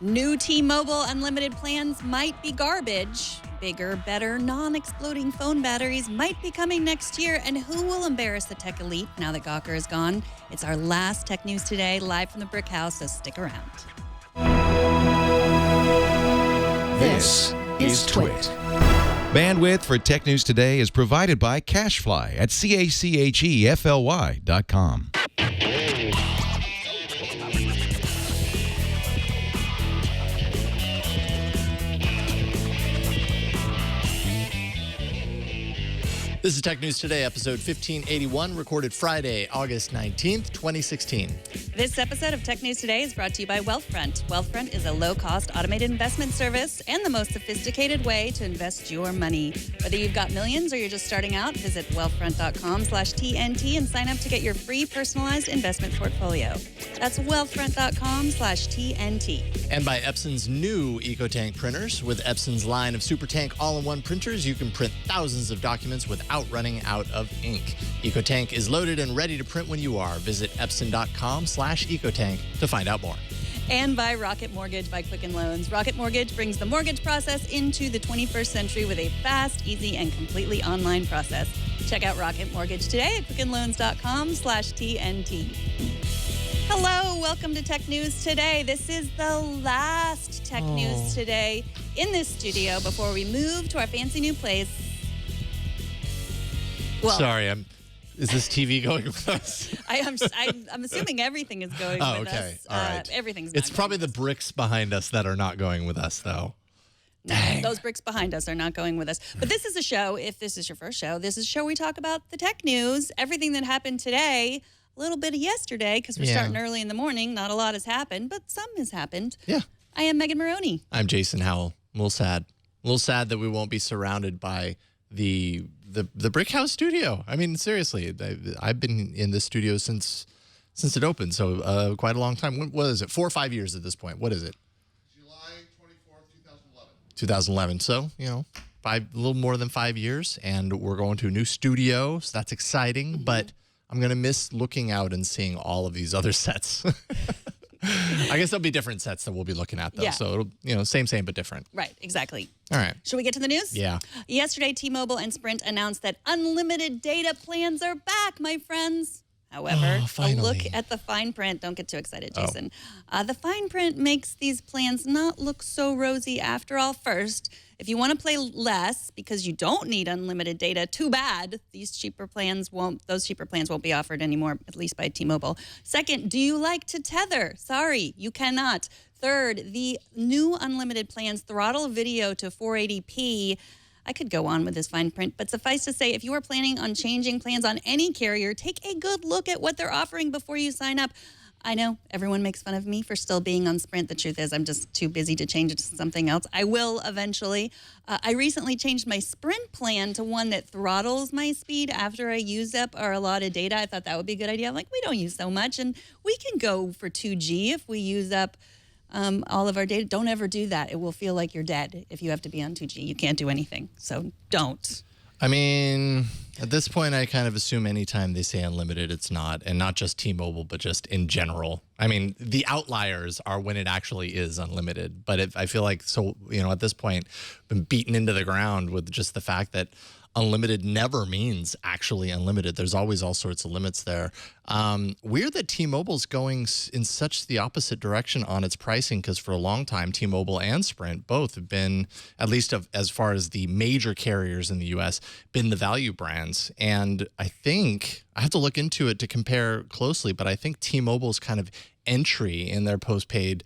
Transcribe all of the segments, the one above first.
New T-Mobile unlimited plans might be garbage. Bigger, better, non-exploding phone batteries might be coming next year. And who will embarrass the tech elite now that Gawker is gone? It's our last Tech News Today, live from the Brick House, so stick around. This is Twit. Bandwidth for Tech News Today is provided by CashFly at CACHEFLY.com. This is Tech News Today, episode 1581, recorded Friday, August 19th, 2016. This episode of Tech News Today is brought to you by Wealthfront. Wealthfront is a low-cost automated investment service and the most sophisticated way to invest your money. Whether you've got millions or you're just starting out, visit wealthfront.com/TNT and sign up to get your free personalized investment portfolio. That's wealthfront.com/TNT. And by Epson's new EcoTank printers. With Epson's line of SuperTank all-in-one printers, you can print thousands of documents without running out of ink. EcoTank is loaded and ready to print when you are. Visit epson.com/EcoTank to find out more. And by Rocket Mortgage by Quicken Loans. Rocket Mortgage brings the mortgage process into the 21st century with a fast, easy, and completely online process. Check out Rocket Mortgage today at quickenloans.com/TNT. Hello, welcome to Tech News Today. This is the last Tech News Today in this studio before we move to our fancy new place. Well, sorry, is this TV going with us? I'm assuming everything is going with us. All right. Everything's not It's probably the bricks behind us that are not going with us, though. No, those bricks behind us are not going with us. But this is a show, if this is your first show, this is a show we talk about the tech news, everything that happened today, a little bit of yesterday, because we're starting early in the morning. Not a lot has happened, but some has happened. Yeah. I am Megan Morrone. I'm Jason Howell. A little sad. A little sad that we won't be surrounded by the Brick House studio. I mean, seriously, I've been in this studio since it opened, so quite a long time. What is it? 4 or 5 years at this point. What is it? July 24th, 2011. 2011. So, a little more than 5 years, and we're going to a new studio, so that's exciting, but I'm going to miss looking out and seeing all of these other sets. I guess there'll be different sets that we'll be looking at, though. Yeah. So, it'll, same, but different. Right, exactly. All right. Should we get to the news? Yeah. Yesterday, T-Mobile and Sprint announced that unlimited data plans are back, my friends. However, a look at the fine print. Don't get too excited, Jason. The fine print makes these plans not look so rosy after all. First, if you want to play less because you don't need unlimited data, too bad. Those cheaper plans won't be offered anymore, at least by T-Mobile. Second, do you like to tether? Sorry, you cannot. Third, the new unlimited plans throttle video to 480p. I could go on with this fine print, but suffice to say, if you are planning on changing plans on any carrier, take a good look at what they're offering before you sign up. I know everyone makes fun of me for still being on Sprint. The truth is I'm just too busy to change it to something else. I will eventually. I recently changed my Sprint plan to one that throttles my speed after I use up our allotted data. I thought that would be a good idea. I'm like, we don't use so much, and we can go for 2G if we use up all of our data. Don't ever do that. It will feel like you're dead if you have to be on 2G. You can't do anything, so don't. I mean, at this point, I kind of assume anytime they say unlimited, it's not. And not just T-Mobile, but just in general. I mean, the outliers are when it actually is unlimited. But I feel like, at this point, been beaten into the ground with just the fact that unlimited never means actually unlimited. There's always all sorts of limits there. Weird that T-Mobile's going in such the opposite direction on its pricing, because for a long time, T-Mobile and Sprint both have been, at least as far as the major carriers in the U.S., been the value brands. And I think, I have to look into it to compare closely, but I think T-Mobile's kind of entry in their postpaid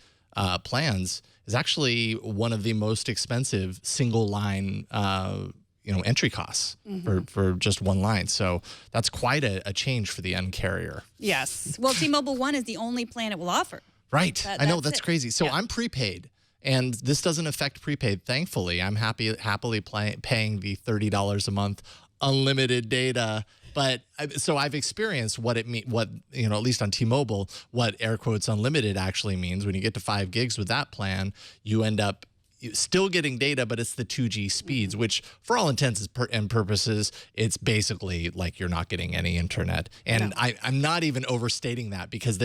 plans is actually one of the most expensive single line entry costs for just one line. So that's quite a change for the end carrier. Yes. Well, T-Mobile One is the only plan it will offer. Right. I know, that's crazy. So I'm prepaid, and this doesn't affect prepaid. Thankfully, I'm happily paying the $30 a month unlimited data. But so I've experienced what it at least on T-Mobile, what air quotes unlimited actually means. When you get to 5 gigs with that plan, you end up still getting data, but it's the 2G speeds, which for all intents and purposes, it's basically like you're not getting any internet. And I'm not even overstating that, because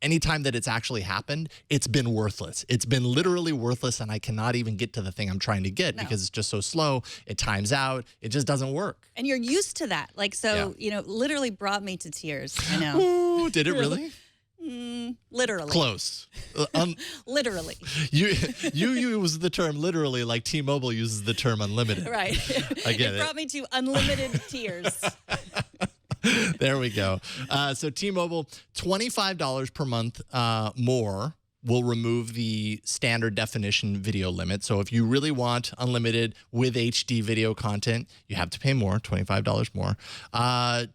anytime that it's actually happened, it's been worthless. It's been literally worthless, and I cannot even get to the thing I'm trying to get because it's just so slow. It times out. It just doesn't work. And you're used to that. Like, so, literally brought me to tears. I know. Ooh, did it really? Literally. Close. Literally. You use the term literally like T-Mobile uses the term unlimited. Right. I get it. It brought me to unlimited tears. There we go. So T-Mobile, $25 per month more will remove the standard definition video limit. So if you really want unlimited with HD video content, you have to pay more, $25 more.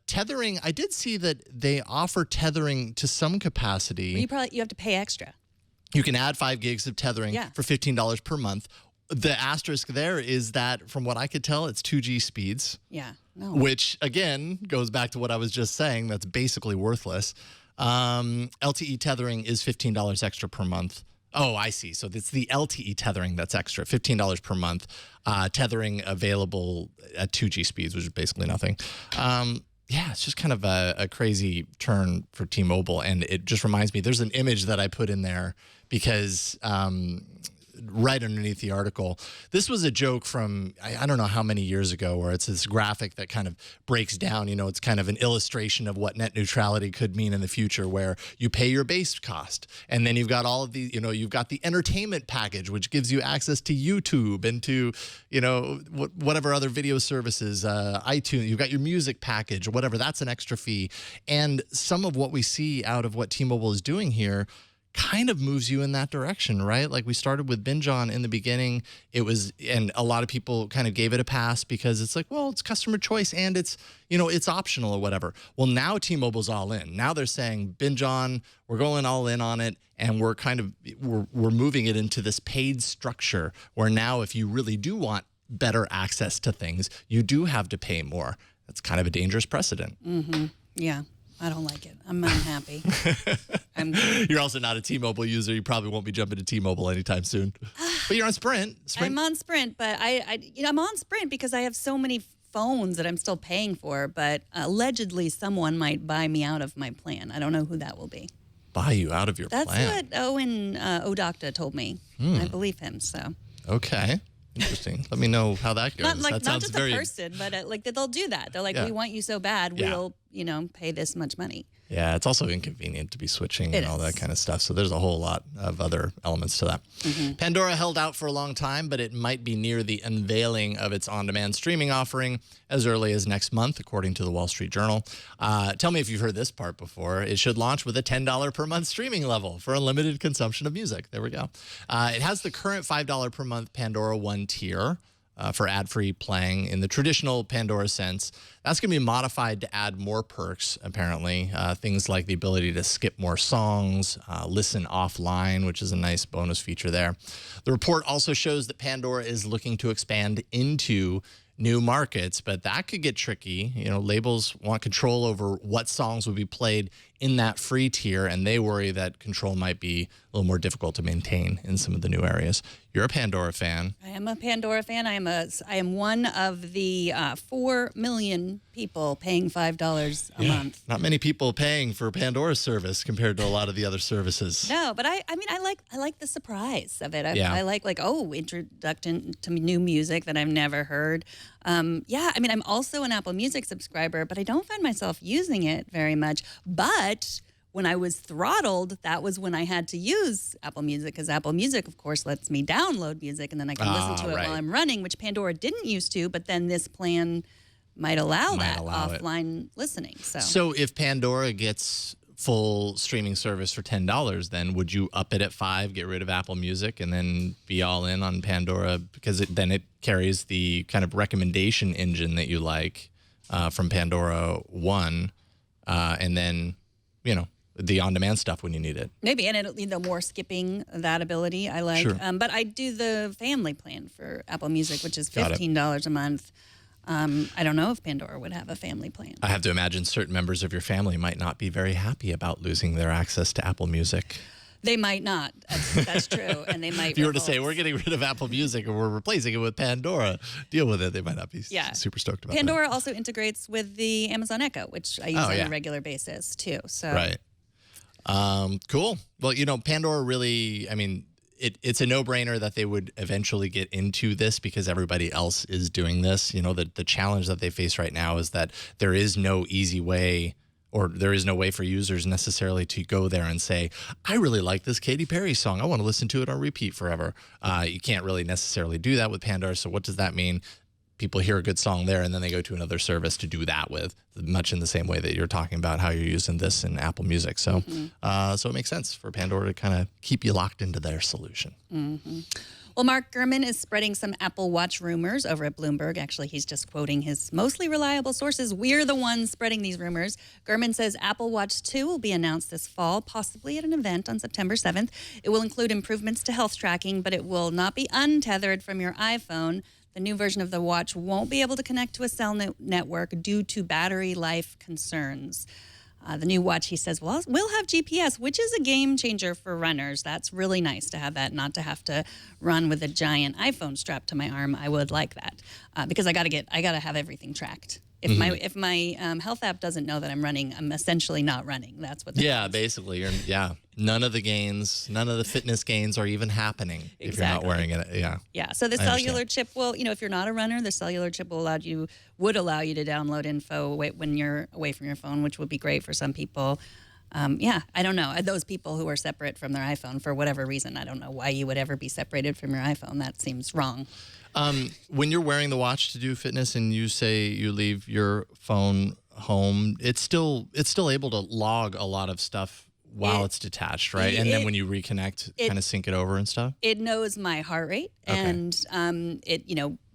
Tethering, I did see that they offer tethering to some capacity. You have to pay extra. You can add 5 gigs of tethering for $15 per month. The asterisk there is that, from what I could tell, it's 2G speeds. Yeah. No. Which, again, goes back to what I was just saying. That's basically worthless. LTE tethering is $15 extra per month. Oh, I see. So it's the LTE tethering that's extra, $15 per month. Tethering available at 2G speeds, which is basically nothing. Yeah, it's just kind of a crazy turn for T-Mobile. And it just reminds me, there's an image that I put in there because right underneath the article, this was a joke from, I don't know how many years ago, where it's this graphic that kind of breaks down, it's kind of an illustration of what net neutrality could mean in the future, where you pay your base cost. And then you've got all of the, you've got the entertainment package, which gives you access to YouTube and to, whatever other video services, iTunes. You've got your music package or whatever. That's an extra fee. And some of what we see out of what T-Mobile is doing here kind of moves you in that direction, right? Like we started with Binge On in the beginning. And a lot of people kind of gave it a pass because it's like, well, it's customer choice and it's, it's optional or whatever. Well, now T-Mobile's all in. Now they're saying Binge On, we're going all in on it, and we're moving it into this paid structure where now if you really do want better access to things, you do have to pay more. That's kind of a dangerous precedent. Mm-hmm. Yeah. I don't like it. I'm unhappy. You're also not a T-Mobile user. You probably won't be jumping to T-Mobile anytime soon. But you're on Sprint. I'm on Sprint, but I'm on Sprint because I have so many phones that I'm still paying for. But allegedly, someone might buy me out of my plan. I don't know who that will be. Buy you out of your plan? That's what Owen Odocta told me. I believe him. So. Okay. Interesting. Let me know how that goes. Not just a person, but they'll do that. They're like, we want you so bad, we'll pay this much money. Yeah, it's also inconvenient to be switching and all that kind of stuff. So there's a whole lot of other elements to that. Mm-hmm. Pandora held out for a long time, but it might be near the unveiling of its on-demand streaming offering as early as next month, according to the Wall Street Journal. Tell me if you've heard this part before. It should launch with a $10 per month streaming level for unlimited consumption of music. There we go. It has the current $5 per month Pandora One tier for ad-free playing in the traditional Pandora sense. That's going to be modified to add more perks, apparently. Things like the ability to skip more songs, listen offline, which is a nice bonus feature there. The report also shows that Pandora is looking to expand into new markets, but that could get tricky. Labels want control over what songs will be played in that free tier, and they worry that control might be a little more difficult to maintain in some of the new areas. You're a Pandora fan. I am a Pandora fan. I am one of the 4 million people paying $5 a month. Not many people paying for Pandora's service compared to a lot of the other services. No, but I like the surprise of it. I like introduction to new music that I've never heard. I'm also an Apple Music subscriber, but I don't find myself using it very much. But when I was throttled, that was when I had to use Apple Music, because Apple Music, of course, lets me download music and then I can listen to it while I'm running, which Pandora didn't used to, but then this plan might allow offline listening. So if Pandora gets full streaming service for $10, then would you up it at $5, get rid of Apple Music, and then be all in on Pandora? Because then it carries the kind of recommendation engine that you like from Pandora One, and then, the on-demand stuff when you need it. Maybe, and it'll more skipping, that ability I like. Sure. But I do the family plan for Apple Music, which is $15 a month. I don't know if Pandora would have a family plan. I have to imagine certain members of your family might not be very happy about losing their access to Apple Music. They might not. That's true. And they might. If you were to say, we're getting rid of Apple Music and we're replacing it with Pandora, deal with it, they might not be super stoked about Pandora that. also integrates with the Amazon Echo, which I use on a regular basis too. So Right. Cool. Well, Pandora really, it's a no-brainer that they would eventually get into this because everybody else is doing this. The challenge that they face right now is that there is no easy way, or there is no way for users necessarily to go there and say, I really like this Katy Perry song. I want to listen to it on repeat forever. You can't really necessarily do that with Pandora. So what does that mean? People hear a good song there, and then they go to another service to do that with, much in the same way that you're talking about how you're using this in Apple Music. So, so it makes sense for Pandora to kind of keep you locked into their solution. Well, Mark Gurman is spreading some Apple Watch rumors over at Bloomberg. Actually, he's just quoting his mostly reliable sources. We're the ones spreading these rumors. Gurman says Apple Watch 2 will be announced this fall, possibly at an event on September 7th. It will include improvements to health tracking, but it will not be untethered from your iPhone. The new version of the watch won't be able to connect to a cell network due to battery life concerns. The new watch, he says, will have GPS, which is a game changer for runners. That's really nice to have that, not to have to run with a giant iPhone strapped to my arm. I would like that because I got to have everything tracked. If my health app doesn't know that I'm running, I'm essentially not running. That's what. Basically, none of the gains, none of the fitness gains are even happening if you're not wearing it. Yeah. So the cellular chip will, if you're not a runner, the cellular chip would allow you to download info when you're away from your phone, which would be great for some people. I don't know. Those people who are separate from their iPhone for whatever reason, I don't know why you would ever be separated from your iPhone. That seems wrong. When you're wearing the watch to do fitness and you say you leave your phone home, it's still able to log a lot of stuff while it's detached, right? And then when you reconnect, kind of sync it over and stuff? It knows my heart rate and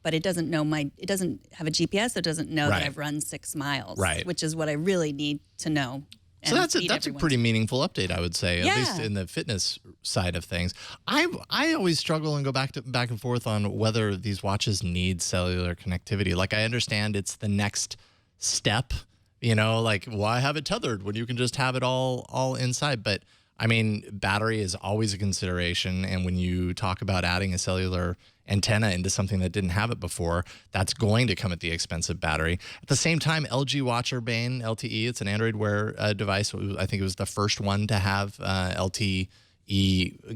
but it doesn't know it doesn't have a GPS, so it doesn't know that I've run 6 miles, which is what I really need to know. So that's a pretty meaningful update, I would say, at least in the fitness side of things. I always struggle and go back and forth on whether these watches need cellular connectivity. Like, I understand it's the next step, like, why have it tethered when you can just have it all inside? But I mean, battery is always a consideration, and when you talk about adding a cellular antenna into something that didn't have it before, that's going to come at the expense of battery. At the same time, LG Watch Urbane LTE, it's an Android Wear device. I think it was the first one to have LTE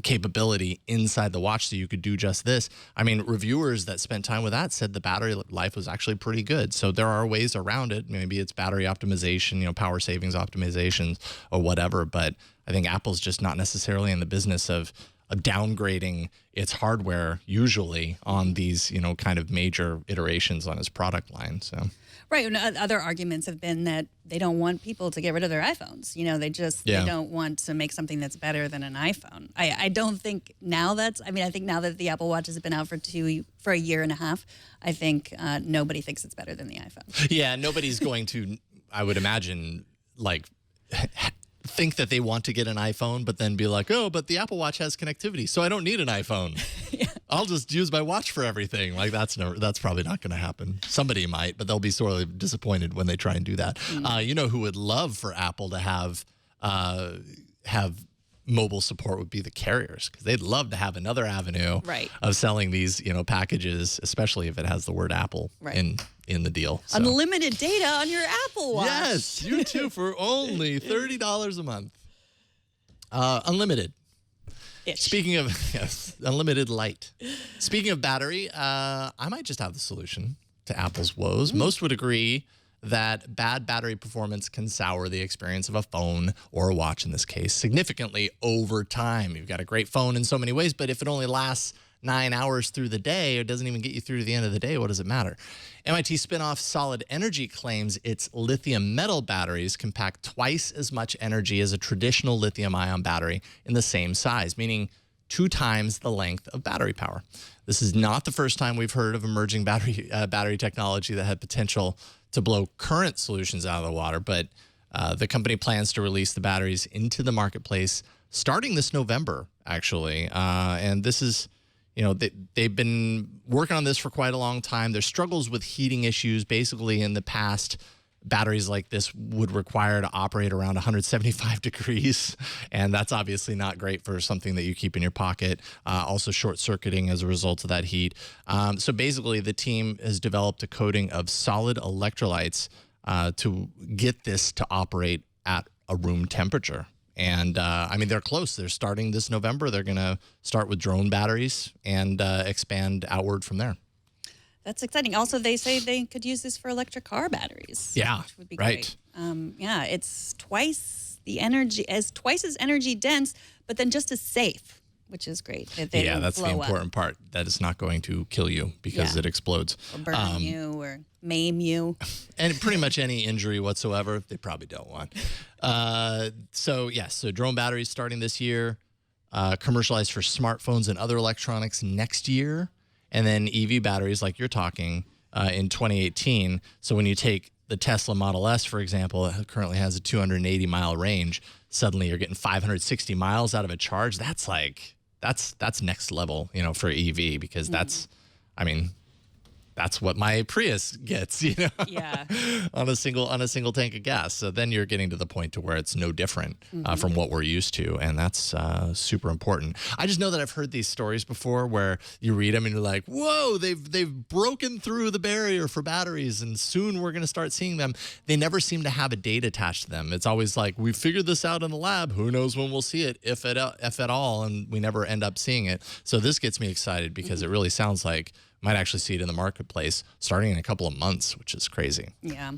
capability inside the watch, so you could do just this. I mean, reviewers that spent time with that said the battery life was actually pretty good. So there are ways around it. Maybe it's battery optimization, power savings optimizations or whatever. But I think Apple's just not necessarily in the business of downgrading its hardware usually on these, kind of major iterations on its product line. So. Right. And other arguments have been that they don't want people to get rid of their iPhones. They don't want to make something that's better than an iPhone. I don't think now I think now that the Apple Watch has been out for a year and a half, I think nobody thinks it's better than the iPhone. Yeah. Nobody's going to, I would imagine, think that they want to get an iPhone, but then be like, oh, but the Apple Watch has connectivity, so I don't need an iPhone. I'll just use my watch for everything. That's probably not going to happen. Somebody might, but they'll be sorely disappointed when they try and do that. Who would love for Apple to have mobile support would be the carriers, because they'd love to have another avenue of selling these, packages, especially if it has the word Apple in the deal. So. Unlimited data on your Apple Watch. Yes, you too, for only $30 a month. Unlimited. Speaking of unlimited light. Speaking of battery, I might just have the solution to Apple's woes. Most would agree that bad battery performance can sour the experience of a phone, or a watch in this case, significantly over time. You've got a great phone in so many ways, but if it only lasts 9 hours through the day, it doesn't even get you through to the end of the day, what does it matter? MIT spinoff Solid Energy claims its lithium metal batteries can pack twice as much energy as a traditional lithium-ion battery in the same size, meaning 2 times the length of battery power. This is not the first time we've heard of emerging battery technology that had potential to blow current solutions out of the water, but the company plans to release the batteries into the marketplace starting this November, actually. And this is, they've been working on this for quite a long time. There's struggles with heating issues basically in the past batteries like this would require to operate around 175 degrees, and that's obviously not great for something that you keep in your pocket. Also short-circuiting as a result of that heat. So basically, the team has developed a coating of solid electrolytes to get this to operate at a room temperature. And I mean, they're close. They're starting this November. They're going to start with drone batteries and expand outward from there. That's exciting. Also, they say they could use this for electric car batteries. Yeah, which would be right. great. Yeah, it's twice as energy dense, but then just as safe, which is great. Yeah, that's the important part. That it's not going to kill you because it explodes. Or burn you or maim you. And pretty much any injury whatsoever, they probably don't want. So drone batteries starting this year, commercialized for smartphones and other electronics next year. And then EV batteries, like you're talking, in 2018. So when you take the Tesla Model S, for example, it currently has a 280-mile range. Suddenly you're getting 560 miles out of a charge. That's next level, for EV, because that's what my Prius gets, Yeah. on a single tank of gas. So then you're getting to the point to where it's no different from what we're used to, and that's super important. I just know that I've heard these stories before where you read them and you're like, whoa, they've broken through the barrier for batteries, and soon we're going to start seeing them. They never seem to have a date attached to them. It's always like, we figured this out in the lab. Who knows when we'll see it, if at all, and we never end up seeing it. So this gets me excited because it really sounds like might actually see it in the marketplace starting in a couple of months, which is crazy. Yeah.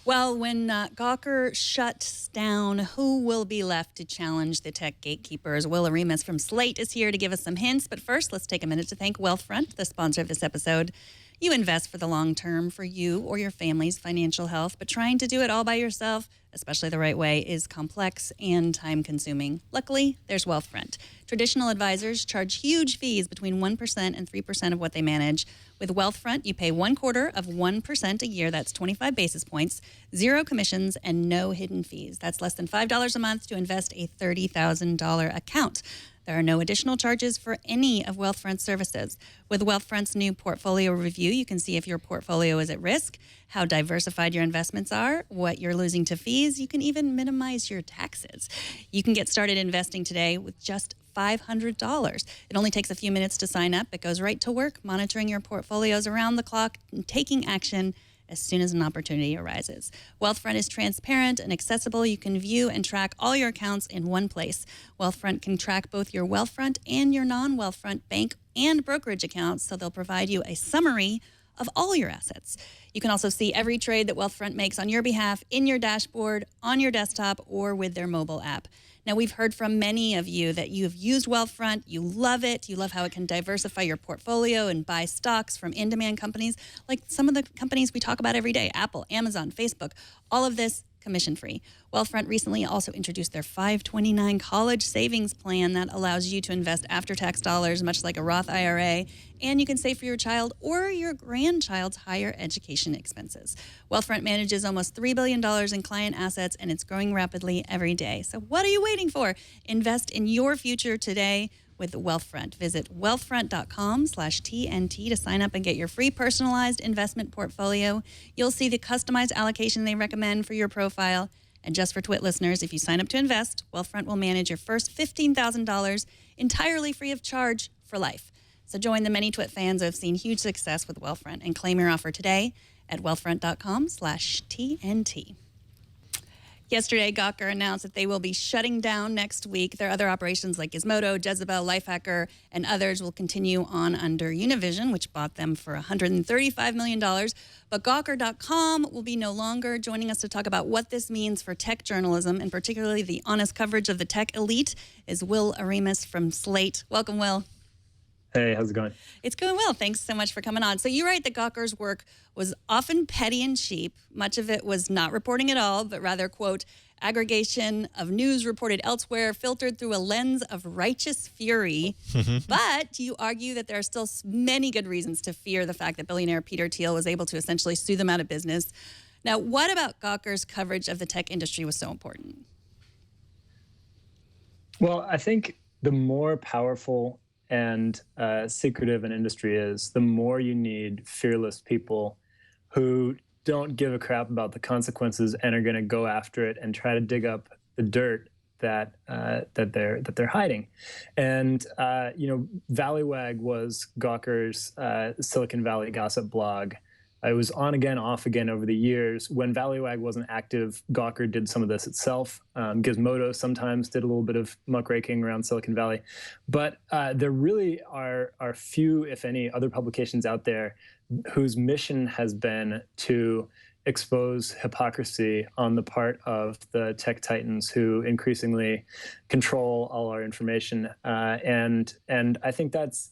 Well, when Gawker shuts down, who will be left to challenge the tech gatekeepers? Will Oremus from Slate is here to give us some hints. But first, let's take a minute to thank Wealthfront, the sponsor of this episode. You invest for the long term for you or your family's financial health, but trying to do it all by yourself, especially the right way, is complex and time-consuming. Luckily, there's Wealthfront. Traditional advisors charge huge fees between 1% and 3% of what they manage. With Wealthfront, you pay 0.25% a year. That's 25 basis points, 0 commissions, and no hidden fees. That's less than $5 a month to invest a $30,000 account. There are no additional charges for any of Wealthfront's services. With Wealthfront's new portfolio review, you can see if your portfolio is at risk, how diversified your investments are, what you're losing to fees. You can even minimize your taxes. You can get started investing today with just $500. It only takes a few minutes to sign up. It goes right to work, monitoring your portfolios around the clock and taking action as soon as an opportunity arises. Wealthfront is transparent and accessible. You can view and track all your accounts in one place. Wealthfront can track both your Wealthfront and your non-Wealthfront bank and brokerage accounts, so they'll provide you a summary of all your assets. You can also see every trade that Wealthfront makes on your behalf in your dashboard, on your desktop, or with their mobile app. Now, we've heard from many of you that you have used Wealthfront. You love it. You love how it can diversify your portfolio and buy stocks from in-demand companies like some of the companies we talk about every day, Apple, Amazon, Facebook, all of this commission-free. Wealthfront recently also introduced their 529 college savings plan that allows you to invest after-tax dollars, much like a Roth IRA, and you can save for your child or your grandchild's higher education expenses. Wealthfront manages almost $3 billion in client assets, and it's growing rapidly every day. So what are you waiting for? Invest in your future today with Wealthfront. Visit wealthfront.com/TNT to sign up and get your free personalized investment portfolio. You'll see the customized allocation they recommend for your profile. And just for Twit listeners, if you sign up to invest, Wealthfront will manage your first $15,000 entirely free of charge for life. So join the many Twit fans who have seen huge success with Wealthfront and claim your offer today at wealthfront.com/TNT. Yesterday, Gawker announced that they will be shutting down next week. Their other operations like Gizmodo, Jezebel, Lifehacker, and others will continue on under Univision, which bought them for $135 million. But Gawker.com will be no longer. Joining us to talk about what this means for tech journalism, and particularly the honest coverage of the tech elite, is Will Oremus from Slate. Welcome, Will. Hey, how's it going? It's going well. Thanks so much for coming on. So you write that Gawker's work was often petty and cheap. Much of it was not reporting at all, but rather, quote, aggregation of news reported elsewhere, filtered through a lens of righteous fury. But you argue that there are still many good reasons to fear the fact that billionaire Peter Thiel was able to essentially sue them out of business. Now, what about Gawker's coverage of the tech industry was so important? Well, I think the more powerful and secretive an industry is, the more you need fearless people who don't give a crap about the consequences and are going to go after it and try to dig up the dirt that they're hiding. And Valleywag was Gawker's Silicon Valley gossip blog. It was on again, off again over the years. When Valleywag wasn't active, Gawker did some of this itself. Gizmodo sometimes did a little bit of muckraking around Silicon Valley. But there really are few, if any, other publications out there whose mission has been to expose hypocrisy on the part of the tech titans who increasingly control all our information. And I think that's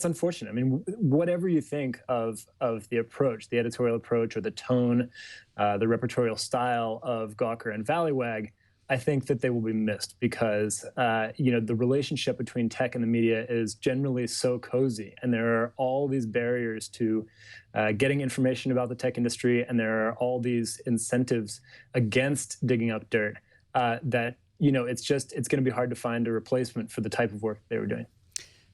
unfortunate. I mean, whatever you think of the approach, the editorial approach, or the tone, the repertorial style of Gawker and Valleywag, I think that they will be missed because the relationship between tech and the media is generally so cozy, and there are all these barriers to getting information about the tech industry, and there are all these incentives against digging up dirt that it's going to be hard to find a replacement for the type of work they were doing.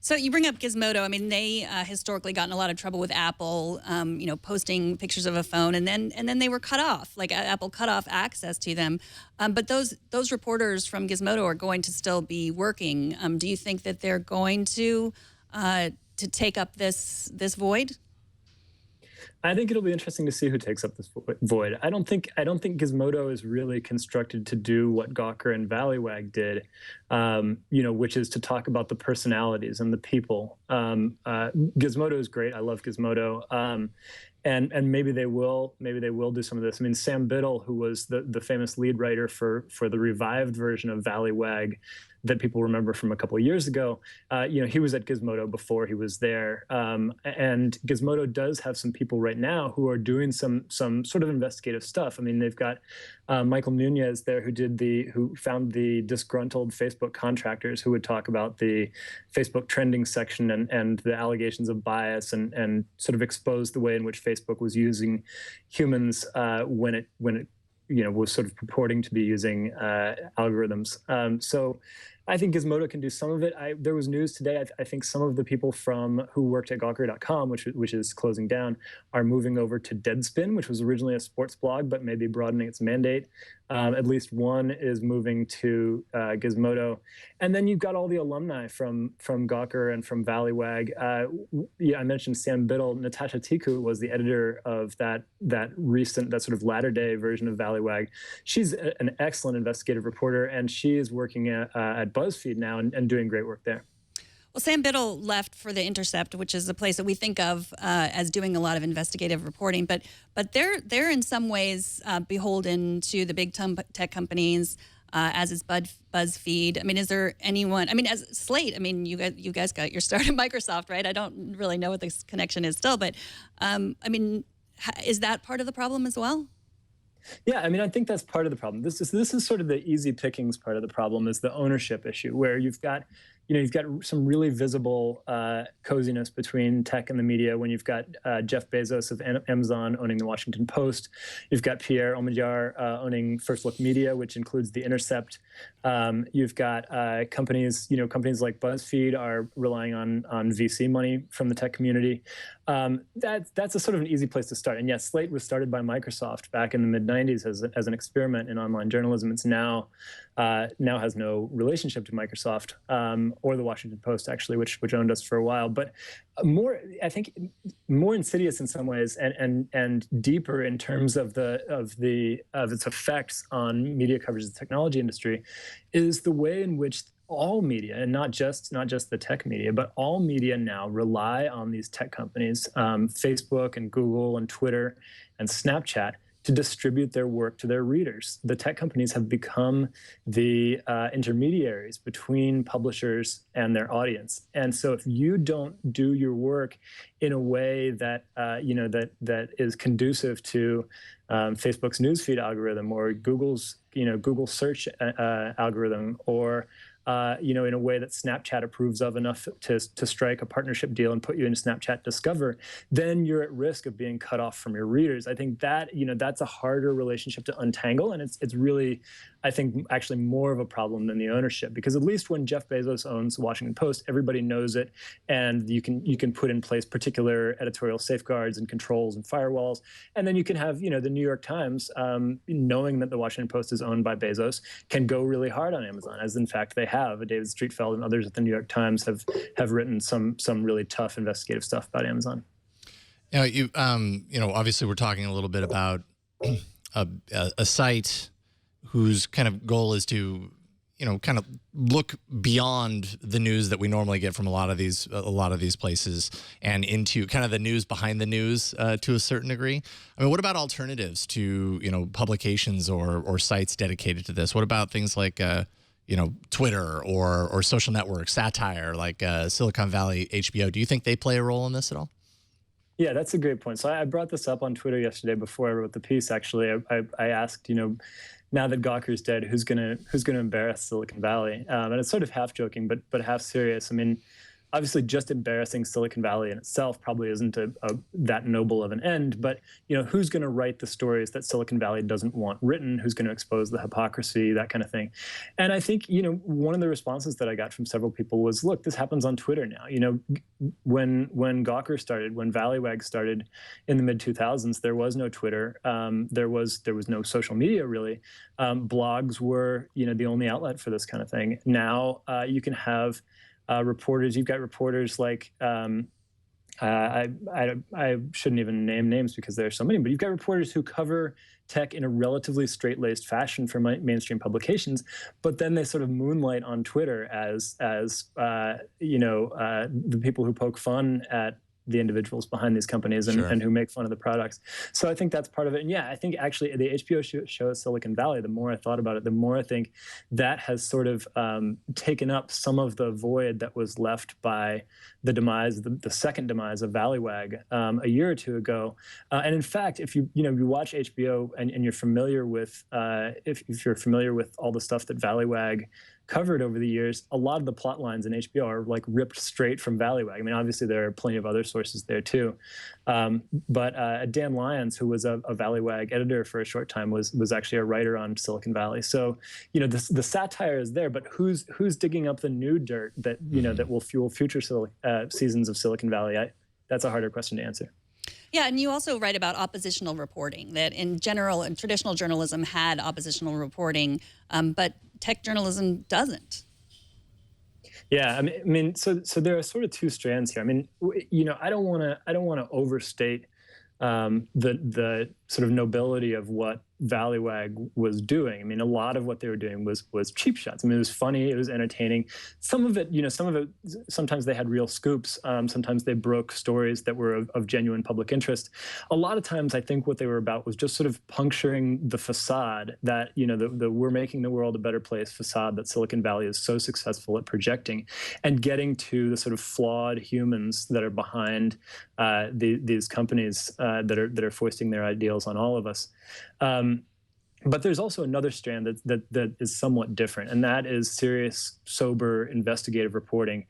So you bring up Gizmodo. I mean, they historically got in a lot of trouble with Apple, posting pictures of a phone, and then they were cut off. Like Apple cut off access to them. But those reporters from Gizmodo are going to still be working. Do you think that they're going to take up this void? I think it'll be interesting to see who takes up this void. I don't think Gizmodo is really constructed to do what Gawker and Valleywag did, which is to talk about the personalities and the people. Gizmodo is great. I love Gizmodo. And maybe they will do some of this. I mean, Sam Biddle, who was the famous lead writer for the revived version of Valleywag that people remember from a couple of years ago, he was at Gizmodo before he was there. And Gizmodo does have some people right now who are doing some sort of investigative stuff. I mean, they've got Michael Nunez there who found the disgruntled Facebook contractors who would talk about the Facebook trending section and the allegations of bias and sort of expose the way in which Facebook was using humans when it was sort of purporting to be using algorithms. So I think Gizmodo can do some of it. There was news today. I think some of the people who worked at Gawker.com, which is closing down, are moving over to Deadspin, which was originally a sports blog, but maybe broadening its mandate. At least one is moving to Gizmodo. And then you've got all the alumni from Gawker and from Valleywag. I mentioned Sam Biddle. Natasha Tiku was the editor of that sort of latter-day version of Valleywag. She's an excellent investigative reporter, and she is working at BuzzFeed now and doing great work there. Well, Sam Biddle left for The Intercept, which is a place that we think of as doing a lot of investigative reporting, but they're in some ways beholden to the big tech companies, as is BuzzFeed. I mean, is there anyone? I mean, as Slate. I mean, you guys got your start at Microsoft, right? I don't really know what this connection is still, but is that part of the problem as well? Yeah, I mean, I think that's part of the problem. This is sort of the easy pickings part of the problem, is the ownership issue, where you've got some really visible coziness between tech and the media when you've got Jeff Bezos of Amazon owning the Washington Post. You've got Pierre Omidyar owning First Look Media, which includes The Intercept. You've got companies like BuzzFeed are relying on VC money from the tech community. That's a sort of an easy place to start. And yes, Slate was started by Microsoft back in the mid-90s as an experiment in online journalism. It's now has no relationship to Microsoft or the Washington Post, actually, which owned us for a while. But I think more insidious in some ways and deeper in terms of its effects on media coverage of the technology industry is the way in which all media, and not just the tech media, but all media now rely on these tech companies, Facebook and Google and Twitter and Snapchat, to distribute their work to their readers. The tech companies have become the intermediaries between publishers and their audience. And so if you don't do your work in a way that that is conducive to Facebook's newsfeed algorithm or Google's Google search algorithm, or in a way that Snapchat approves of enough to strike a partnership deal and put you into Snapchat Discover, then you're at risk of being cut off from your readers. I think that that's a harder relationship to untangle, and it's really I think, actually more of a problem than the ownership, because at least when Jeff Bezos owns the Washington Post, everybody knows it, and you can put in place particular editorial safeguards and controls and firewalls, and then you can have, the New York Times, knowing that the Washington Post is owned by Bezos, can go really hard on Amazon, as in fact they have. David Streetfeld and others at the New York Times have written some really tough investigative stuff about Amazon. Obviously we're talking a little bit about a site whose kind of goal is to, kind of look beyond the news that we normally get from a lot of these places and into kind of the news behind the news to a certain degree. I mean, what about alternatives to, publications or sites dedicated to this? What about things like, Twitter or social networks, satire like Silicon Valley, HBO? Do you think they play a role in this at all? Yeah, that's a great point. So I brought this up on Twitter yesterday before I wrote the piece. Actually, I asked, now that Gawker's dead, who's gonna embarrass Silicon Valley? And it's sort of half joking, but half serious. I mean, obviously, just embarrassing Silicon Valley in itself probably isn't that noble of an end. But who's going to write the stories that Silicon Valley doesn't want written? Who's going to expose the hypocrisy, that kind of thing? And I think one of the responses that I got from several people was, look, this happens on Twitter now. When Gawker started, when Valleywag started in the mid 2000s, there was no Twitter. There was no social media really. Blogs were the only outlet for this kind of thing. Now you can have reporters. You've got reporters like I shouldn't even name names because there are so many, but you've got reporters who cover tech in a relatively straight-laced fashion for mainstream publications, but then they sort of moonlight on Twitter as the people who poke fun at the individuals behind these companies and who make fun of the products. So I think that's part of it. And yeah, I think actually the HBO show Silicon Valley, the more I thought about it, the more I think that has sort of taken up some of the void that was left by the demise, the second demise of Valleywag a year or two ago. And in fact, if you watch HBO and you're familiar with, if you're familiar with all the stuff that Valleywag covered over the years, a lot of the plot lines in HBO are like ripped straight from Valleywag. I mean, obviously there are plenty of other sources there too. But Dan Lyons, who was a Valleywag editor for a short time, was actually a writer on Silicon Valley. So, the satire is there, but who's digging up the new dirt that, that will fuel future seasons of Silicon Valley? That's a harder question to answer. Yeah, and you also write about oppositional reporting, that in general, traditional journalism had oppositional reporting, but tech journalism doesn't. Yeah, I mean, so there are sort of two strands here. I mean, I don't want to overstate the sort of nobility of what Valleywag was doing. I mean, a lot of what they were doing was cheap shots. I mean, it was funny, it was entertaining. Some of it, sometimes they had real scoops. Sometimes they broke stories that were of genuine public interest. A lot of times, I think what they were about was just sort of puncturing the facade that, the we're making the world a better place facade that Silicon Valley is so successful at projecting, and getting to the sort of flawed humans that are behind these companies that are foisting their ideals on all of us. But there's also another strand that is somewhat different, and that is serious, sober, investigative reporting.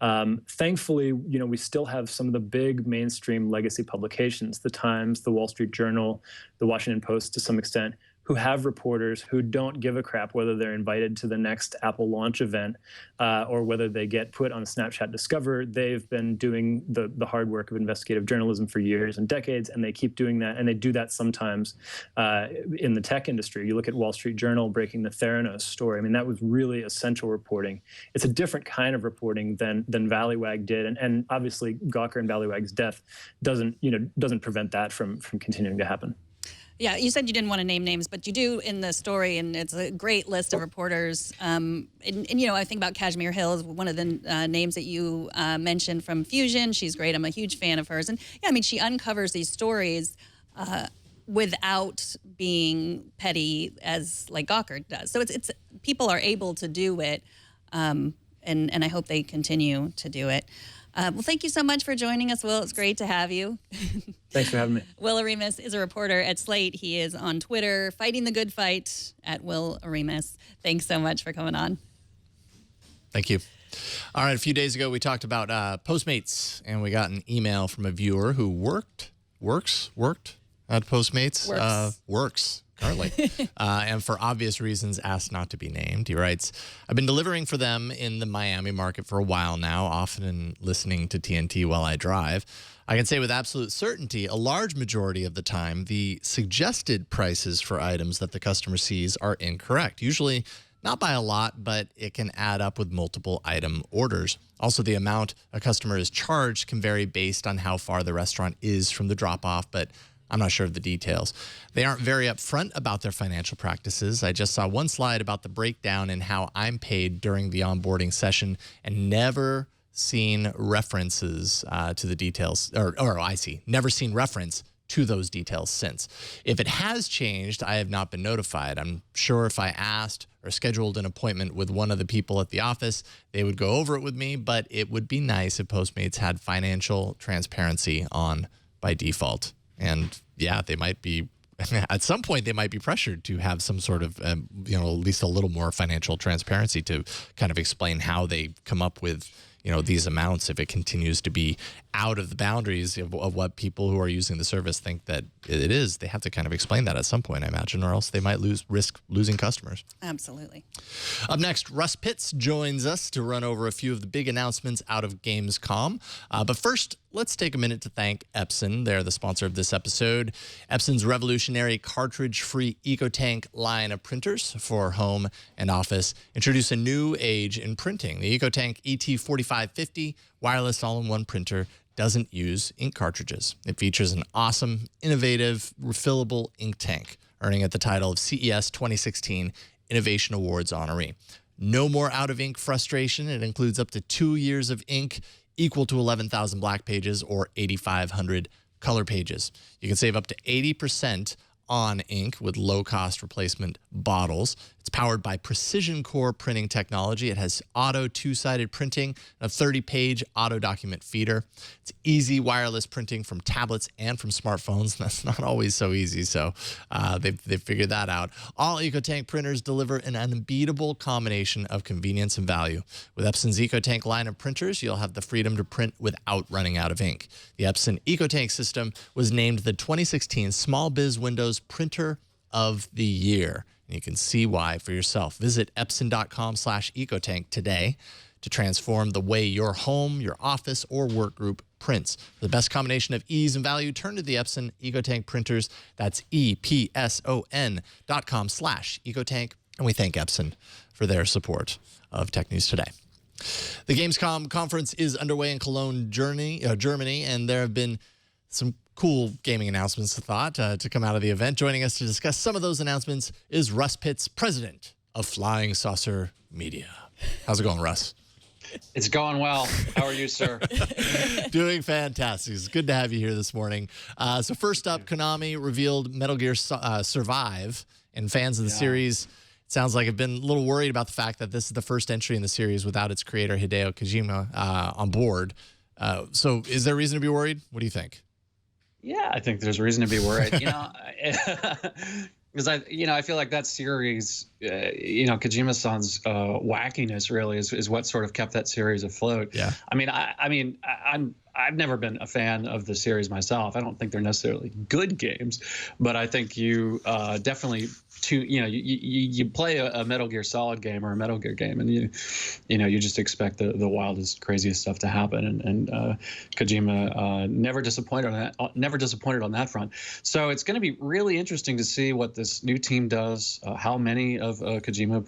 Thankfully, we still have some of the big mainstream legacy publications, the Times, the Wall Street Journal, the Washington Post to some extent, who have reporters who don't give a crap whether they're invited to the next Apple launch event or whether they get put on Snapchat Discover. They've been doing the hard work of investigative journalism for years and decades, and they keep doing that. And they do that sometimes in the tech industry. You look at Wall Street Journal breaking the Theranos story. I mean, that was really essential reporting. It's a different kind of reporting than Valleywag did. And obviously, Gawker and Valleywag's death doesn't prevent that from continuing to happen. Yeah, you said you didn't want to name names, but you do in the story, and it's a great list of reporters. And I think about Kashmir Hill is one of the names that you mentioned from Fusion. She's great. I'm a huge fan of hers. And yeah, I mean, she uncovers these stories without being petty as like Gawker does. So it's people are able to do it, and I hope they continue to do it. Well, thank you so much for joining us, Will. It's great to have you. Thanks for having me. Will Oremus is a reporter at Slate. He is on Twitter, fighting the good fight at Will Oremus. Thanks so much for coming on. Thank you. All right, a few days ago, we talked about Postmates, and we got an email from a viewer who worked at Postmates. Works. currently, and for obvious reasons asked not to be named. He writes, I've been delivering for them in the Miami market for a while now, often listening to TNT while I drive. I can say with absolute certainty, a large majority of the time, the suggested prices for items that the customer sees are incorrect. Usually not by a lot, but it can add up with multiple item orders. Also, the amount a customer is charged can vary based on how far the restaurant is from the drop-off, but I'm not sure of the details. They aren't very upfront about their financial practices. I just saw one slide about the breakdown in how I'm paid during the onboarding session and never seen references to the details, never seen reference to those details since. If it has changed, I have not been notified. I'm sure if I asked or scheduled an appointment with one of the people at the office, they would go over it with me, but it would be nice if Postmates had financial transparency on by default. And yeah, they might be, at some point, they might be pressured to have some sort of, at least a little more financial transparency to kind of explain how they come up with these amounts if it continues to be out of the boundaries of what people who are using the service think that it is. They have to kind of explain that at some point, I imagine, or else they might risk losing customers. Absolutely. Up next, Russ Pitts joins us to run over a few of the big announcements out of Gamescom. But first, let's take a minute to thank Epson. They're the sponsor of this episode. Epson's revolutionary cartridge-free EcoTank line of printers for home and office introduce a new age in printing. The EcoTank ET4550 wireless all-in-one printer doesn't use ink cartridges. It features an awesome, innovative, refillable ink tank, earning it the title of CES 2016 Innovation Awards honoree. No more out-of-ink frustration. It includes up to 2 years of ink, equal to 11,000 black pages or 8,500 color pages. You can save up to 80% on ink with low-cost replacement bottles. It's powered by precision core printing technology. It has auto two-sided printing, a 30-page auto document feeder. It's easy wireless printing from tablets and from smartphones. That's not always so easy, so they've figured that out. All EcoTank printers deliver an unbeatable combination of convenience and value. With Epson's EcoTank line of printers, you'll have the freedom to print without running out of ink. The Epson EcoTank system was named the 2016 Small Biz Windows Printer of the Year. And you can see why for yourself. Visit epson.com/ecotank today to transform the way your home, your office, or work group prints. For the best combination of ease and value, turn to the Epson EcoTank printers. That's epson.com/ecotank. And we thank Epson for their support of Tech News Today. The Gamescom conference is underway in Cologne, Germany, and there have been some cool gaming announcements to come out of the event. Joining us to discuss some of those announcements is Russ Pitts, president of Flying Saucer Media. How's it going, Russ? It's going well. How are you, sir? Doing fantastic. It's good to have you here this morning. So first up, Konami revealed Metal Gear Survive, and fans of the series, it sounds like, have been a little worried about the fact that this is the first entry in the series without its creator, Hideo Kojima, on board. So is there reason to be worried? What do you think? Yeah, I think there's reason to be worried. Because I feel like that series, Kojima-san's wackiness really is what sort of kept that series afloat. Yeah. I've never been a fan of the series myself. I don't think they're necessarily good games, but I think you definitely you play a Metal Gear Solid game or a Metal Gear game, and you just expect the wildest, craziest stuff to happen. And Kojima never disappointed on that front. So it's going to be really interesting to see what this new team does. How many of Kojima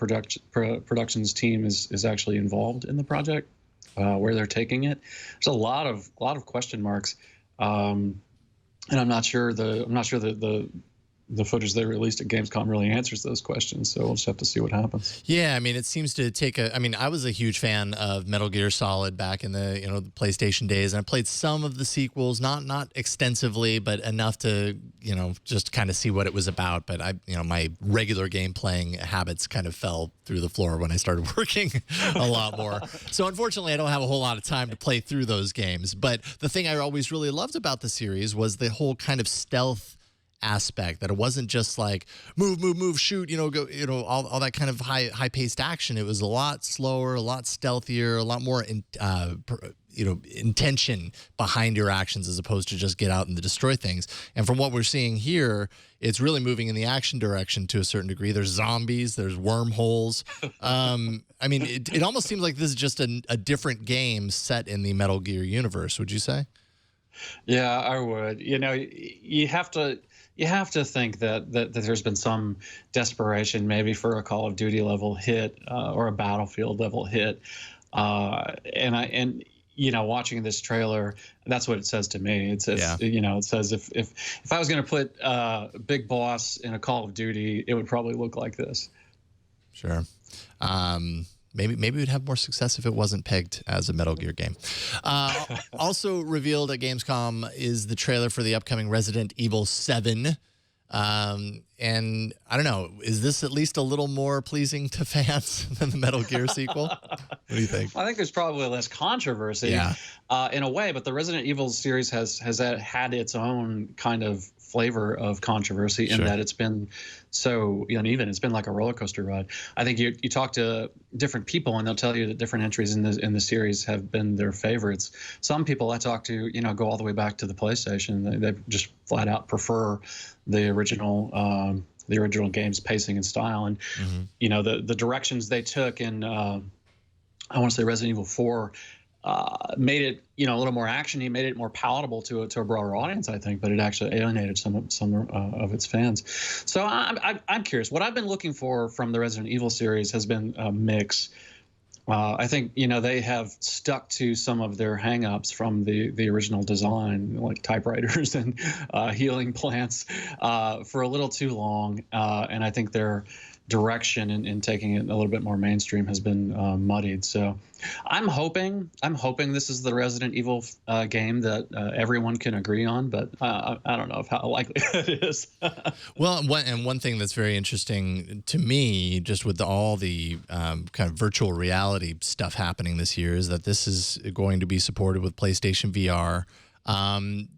Productions team is actually involved in the project. Where they're taking it. There's a lot of question marks, and I'm not sure the footage they released at Gamescom really answers those questions. So we'll just have to see what happens. Yeah, it seems to take I was a huge fan of Metal Gear Solid back in the the PlayStation days, and I played some of the sequels, not extensively, but enough to just kind of see what it was about. But my regular game playing habits kind of fell through the floor when I started working a lot more. So unfortunately, I don't have a whole lot of time to play through those games. But the thing I always really loved about the series was the whole kind of stealth aspect, that it wasn't just like move, shoot, go, all that kind of high paced action. It was a lot slower, a lot stealthier, a lot more intention behind your actions, as opposed to just get out and destroy things. And from what we're seeing here, it's really moving in the action direction to a certain degree. There's zombies, there's wormholes. I mean, it almost seems like this is just a different game set in the Metal Gear universe. Would you say? Yeah, I would. You have to think that there's been some desperation, maybe for a Call of Duty level hit or a Battlefield level hit, and watching this trailer, that's what it says to me. It says, it says if I was going to put Big Boss in a Call of Duty, it would probably look like this. Sure. Maybe we'd have more success if it wasn't pegged as a Metal Gear game. Also revealed at Gamescom is the trailer for the upcoming Resident Evil 7. And I don't know, is this at least a little more pleasing to fans than the Metal Gear sequel? What do you think? I think there's probably less controversy in a way, but the Resident Evil series has had its own kind of flavor of controversy in that it's been so uneven. It's been like a roller coaster ride. I think you talk to different people and they'll tell you that different entries in the series have been their favorites. Some people I talk to, go all the way back to the PlayStation. They just flat out prefer the original game's pacing and style. And the directions they took in I want to say Resident Evil 4 made it a little more actiony, made it more palatable to a broader audience, I think, but it actually alienated some of its fans. So I'm curious. What I've been looking for from the Resident Evil series has been a mix. I think they have stuck to some of their hang-ups from the original design, like typewriters and healing plants, for a little too long, and I think their direction in taking it a little bit more mainstream has been muddied. So I'm hoping this is the Resident Evil game that everyone can agree on, but I don't know how likely that is. Well, one thing that's very interesting to me, just with all the kind of virtual reality stuff happening this year, is that this is going to be supported with PlayStation VR.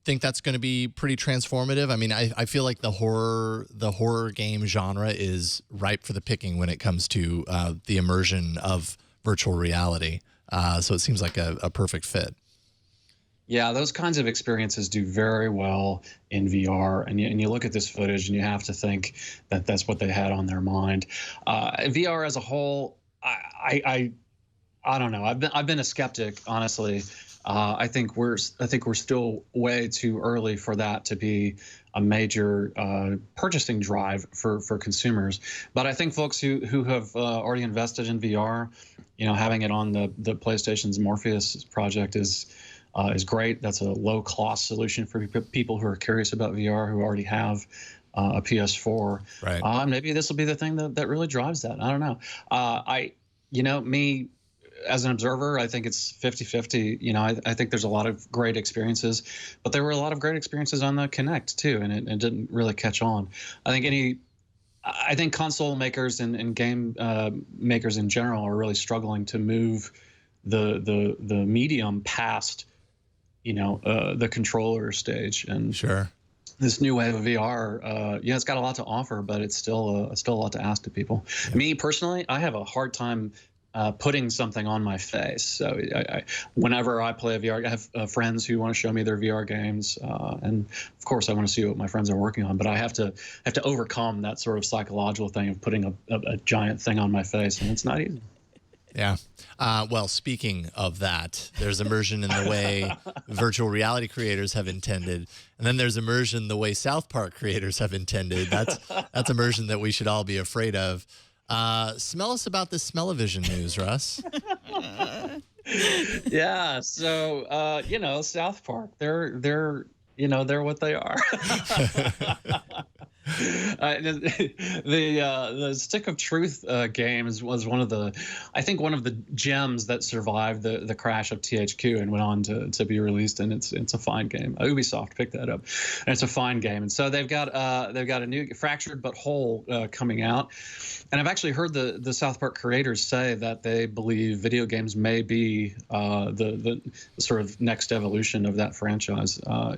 Think that's going to be pretty transformative. I mean, I feel like the horror game genre is ripe for the picking when it comes to the immersion of virtual reality. So it seems like a perfect fit. Yeah, those kinds of experiences do very well in VR, and you look at this footage and you have to think that that's what they had on their mind. VR as a whole, I don't know. I've been a skeptic, honestly. I think we're still way too early for that to be a major purchasing drive for consumers. But I think folks who have already invested in VR, having it on the PlayStation's Morpheus project is great. That's a low cost solution for people who are curious about VR, who already have a PS4. Right. Maybe this will be the thing that really drives that. I don't know. Me, as an observer, I think it's 50-50. I think there's a lot of great experiences, but there were a lot of great experiences on the Kinect too, and it didn't really catch on. I think console makers and game makers in general are really struggling to move the medium past, the controller stage. And sure, this new wave of VR, it's got a lot to offer, but it's still a lot to ask to people. Yeah. Me personally, I have a hard time putting something on my face. So whenever I play a VR, I have friends who want to show me their VR games, and of course I want to see what my friends are working on. But I have to overcome that sort of psychological thing of putting a giant thing on my face, and it's not easy. Yeah. Well, speaking of that, there's immersion in the way virtual reality creators have intended, and then there's immersion the way South Park creators have intended. That's immersion that we should all be afraid of. Smell us about this smell-o-vision news, Russ. Yeah. So, South Park, they're what they are. The Stick of Truth games was one of the gems that survived the crash of THQ and went on to be released, and it's a fine game. Ubisoft picked that up, and it's a fine game. And so they've got a new Fractured But Whole coming out, and I've actually heard the South Park creators say that they believe video games may be the sort of next evolution of that franchise. I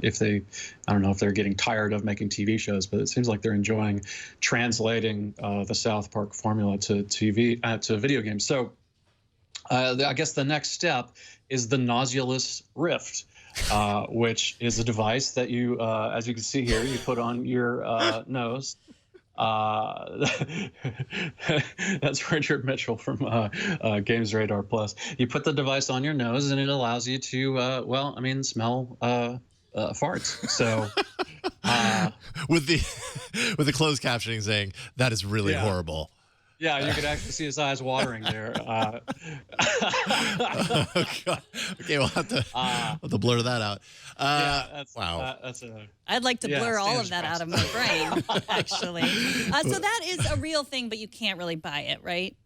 don't know if they're getting tired of making TV shows, but it seems like they're enjoying translating the South Park formula to video games. So I guess the next step is the Nausealess Rift, which is a device that you, as you can see here, you put on your nose. That's Richard Mitchell from Games Radar Plus. You put the device on your nose, and it allows you to, smell farts. So with the closed captioning saying that is really horrible. Yeah, you could actually see his eyes watering there. Oh, God. Okay, we'll have to blur that out. Wow. I'd like to blur all of that out of my brain, actually. So that is a real thing, but you can't really buy it, right?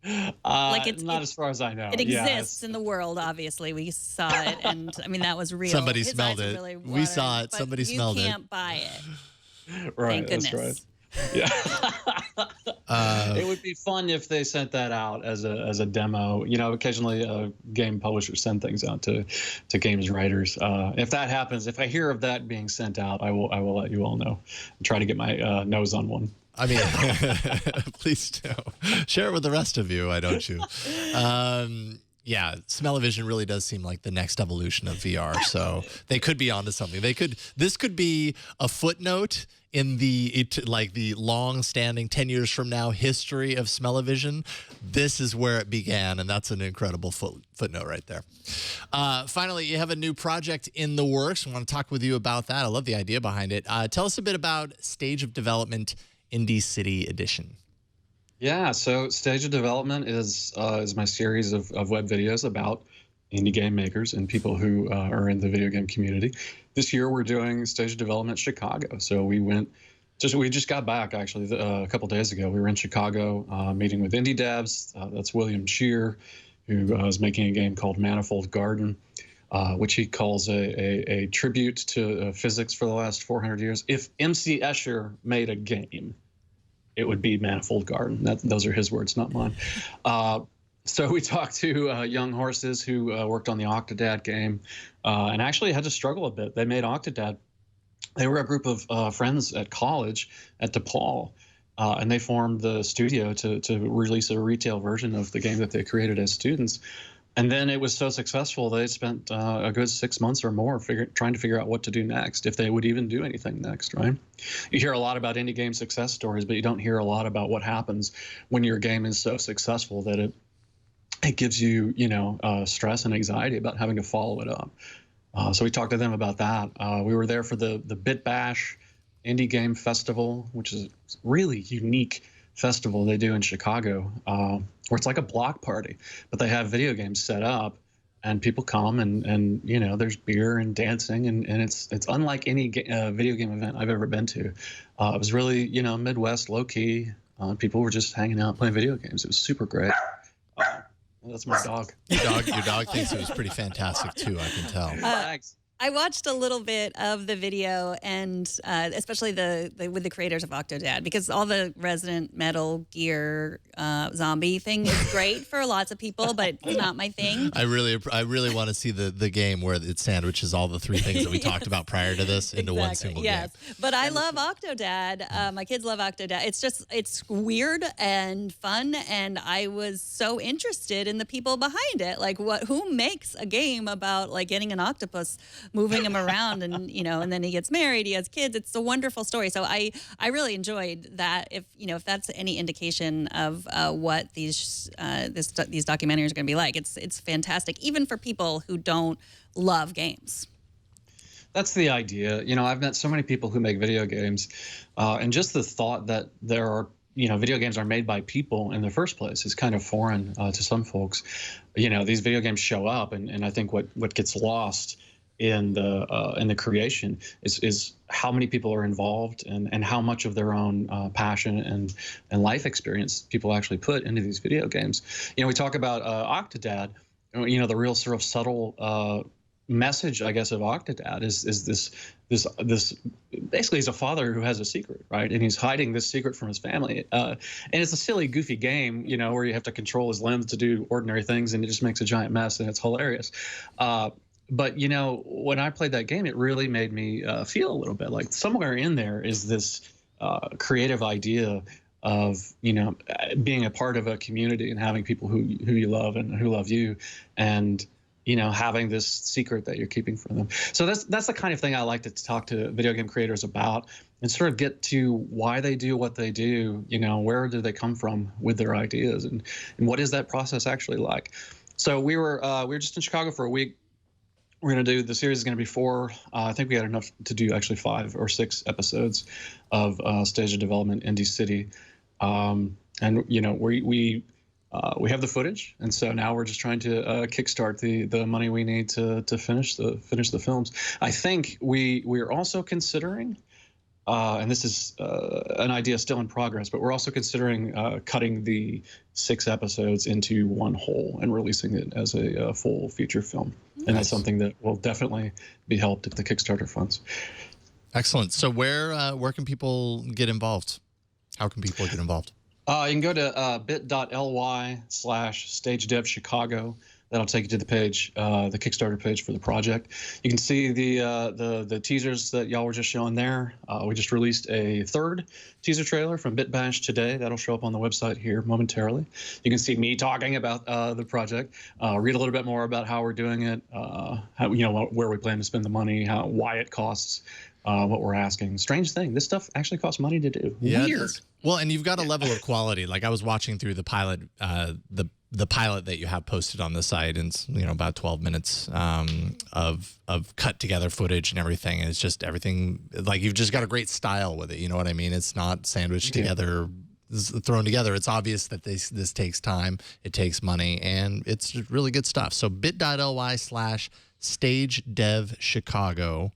It's not as far as I know. It exists in the world, obviously. We saw it, and I mean, that was real. Somebody smelled it. Really we saw it. Somebody smelled it. You can't buy it. Right, Thank goodness. That's right. Yeah. It would be fun if they sent that out as a demo. Occasionally game publishers send things out to games writers. If that happens, if I hear of that being sent out, I will let you all know and try to get my nose on one. I mean, please do. Share it with the rest of you, why don't you? Yeah, Smell-O-Vision really does seem like the next evolution of VR. So they could be onto something. This could be a footnote in the long-standing 10 years from now history of Smell-O-Vision. This is where it began, and that's an incredible footnote right there. Finally, you have a new project in the works. I want to talk with you about that. I love the idea behind it. Tell us a bit about Stage of Development Indie City Edition. Yeah, so Stage of Development is my series of web videos about indie game makers and people who are in the video game community. This year we're doing Stage of Development Chicago. So we just got back actually a couple days ago. We were in Chicago meeting with indie devs. That's William Shear, who is making a game called Manifold Garden, which he calls a tribute to physics for the last 400 years. If MC Escher made a game, it would be Manifold Garden. Those are his words, not mine. So we talked to Young Horses, who worked on the Octodad game, and actually had to struggle a bit. They made Octodad. They were a group of friends at college at DePaul, and they formed the studio to release a retail version of the game that they created as students. And then it was so successful, they spent a good 6 months or more trying to figure out what to do next, if they would even do anything next, right? You hear a lot about indie game success stories, but you don't hear a lot about what happens when your game is so successful that it gives you, stress and anxiety about having to follow it up. So we talked to them about that. We were there for the Bit Bash Indie Game Festival, which is a really unique festival they do in Chicago, where it's like a block party, but they have video games set up, and people come and there's beer and dancing, and it's unlike any video game event I've ever been to. It was really Midwest, low key. People were just hanging out playing video games. It was super great. That's my dog. Your dog thinks it was pretty fantastic too, I can tell. Thanks. I watched a little bit of the video, and especially with the creators of Octodad, because all the Resident Metal Gear zombie thing is great for lots of people, but it's not my thing. I really want to see the game where it sandwiches all the three things that we talked about prior to this into one single game. But I love Octodad. My kids love Octodad. It's weird and fun, and I was so interested in the people behind it. Like, who makes a game about like getting an octopus, moving him around, and and then he gets married, he has kids. It's a wonderful story. So I really enjoyed that. If that's any indication of what these documentaries are going to be like, it's fantastic, even for people who don't love games. That's the idea. I've met so many people who make video games, and just the thought that there are video games are made by people in the first place is kind of foreign to some folks. These video games show up, and I think what gets lost in the creation is how many people are involved and how much of their own passion and life experience people actually put into these video games. You know, we talk about Octodad. You know, the real sort of subtle message, I guess, of Octodad is this basically he's a father who has a secret, right? And he's hiding this secret from his family. And it's a silly, goofy game, you know, where you have to control his limbs to do ordinary things, and it just makes a giant mess, and it's hilarious. But, you know, when I played that game, it really made me feel a little bit like somewhere in there is this creative idea of, you know, being a part of a community and having people who you love and who love you, and, you know, having this secret that you're keeping from them. So that's the kind of thing I like to talk to video game creators about, and sort of get to why they do what they do. You know, where do they come from with their ideas, and what is that process actually like? So we were just in Chicago for a week. We're going to do, the series is going to be 4. I think we had enough to do actually 5 or 6 episodes of stage of development Indie City. And, you know, we have the footage. And so now we're just trying to kickstart the money we need to finish the films. I think we're also considering, and this is an idea still in progress, but we're also considering cutting the 6 episodes into one whole and releasing it as a full feature film. Nice. And that's something that will definitely be helped if the Kickstarter funds. Excellent. So where can people get involved? How can people get involved? You can go to bit.ly/StageDevChicago. That'll take you to the page, the Kickstarter page for the project. You can see the teasers that y'all were just showing there. We just released a 3rd teaser trailer from Bit Bash today. That'll show up on the website here momentarily. You can see me talking about the project, read a little bit more about how we're doing it, how, you know, where we plan to spend the money, why it costs, what we're asking. Strange thing, this stuff actually costs money to do. Yeah, weird. Well, and you've got a level of quality. Like I was watching through the pilot, the pilot that you have posted on the site, and it's, you know, about 12 minutes of cut together footage and everything. And it's just everything, like, you've just got a great style with it. You know what I mean? It's not sandwiched together, thrown together. It's obvious that this takes time, it takes money, and it's really good stuff. So bit.ly/StageDevChicago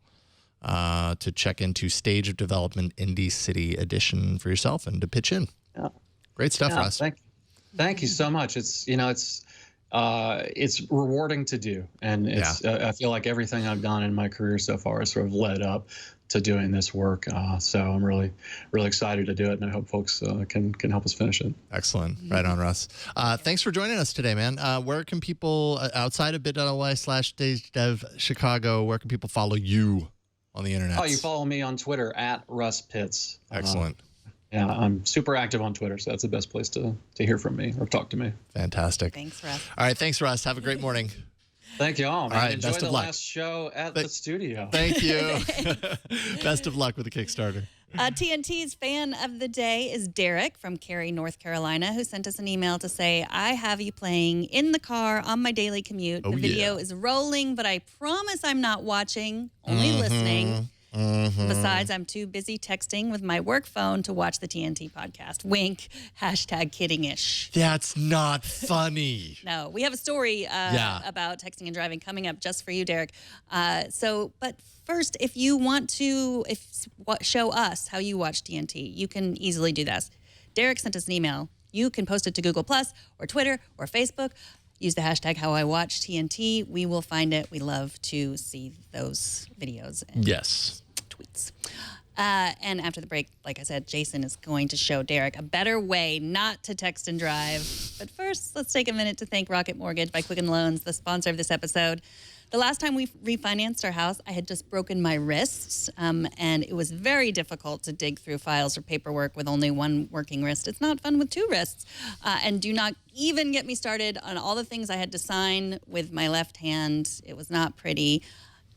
to check into Stage of Development Indie City Edition for yourself and to pitch in. Yeah. Great stuff, Russ. Thank you so much. It's, you know, it's rewarding to do, and it's I feel like everything I've done in my career so far has sort of led up to doing this work. So I'm really excited to do it, and I hope folks can help us finish it. Excellent. Right on, Russ. Thanks for joining us today, man. Where can people, outside of bit.ly/StageDevChicago, where can people follow you on the internet? Oh, you follow me on Twitter at Russ Pitts. Excellent. Yeah, I'm super active on Twitter, so that's the best place to hear from me or talk to me. Fantastic. Thanks, Russ. All right, thanks, Russ. Have a great morning. Thank you all, man. All right, enjoy best the of luck. last show at the studio. Thank you. Best of luck with the Kickstarter. TNT's fan of the day is Derek from Cary, North Carolina, who sent us an email to say, I have you playing in the car on my daily commute. The video is rolling, but I promise I'm not watching, only listening. Besides, I'm too busy texting with my work phone to watch the TNT podcast. Wink, #kiddingish. That's not funny. No, we have a story about texting and driving coming up just for you, Derek. But first, if you want to show us how you watch TNT, you can easily do this. Derek sent us an email. You can post it to Google Plus or Twitter or Facebook. Use the hashtag #HowIWatchTNT. We will find it. We love to see those videos and tweets. And after the break, like I said, Jason is going to show Derek a better way not to text and drive. But first, let's take a minute to thank Rocket Mortgage by Quicken Loans, the sponsor of this episode. The last time we refinanced our house, I had just broken my wrists, and it was very difficult to dig through files or paperwork with only one working wrist. It's not fun with 2 wrists. And do not even get me started on all the things I had to sign with my left hand. It was not pretty.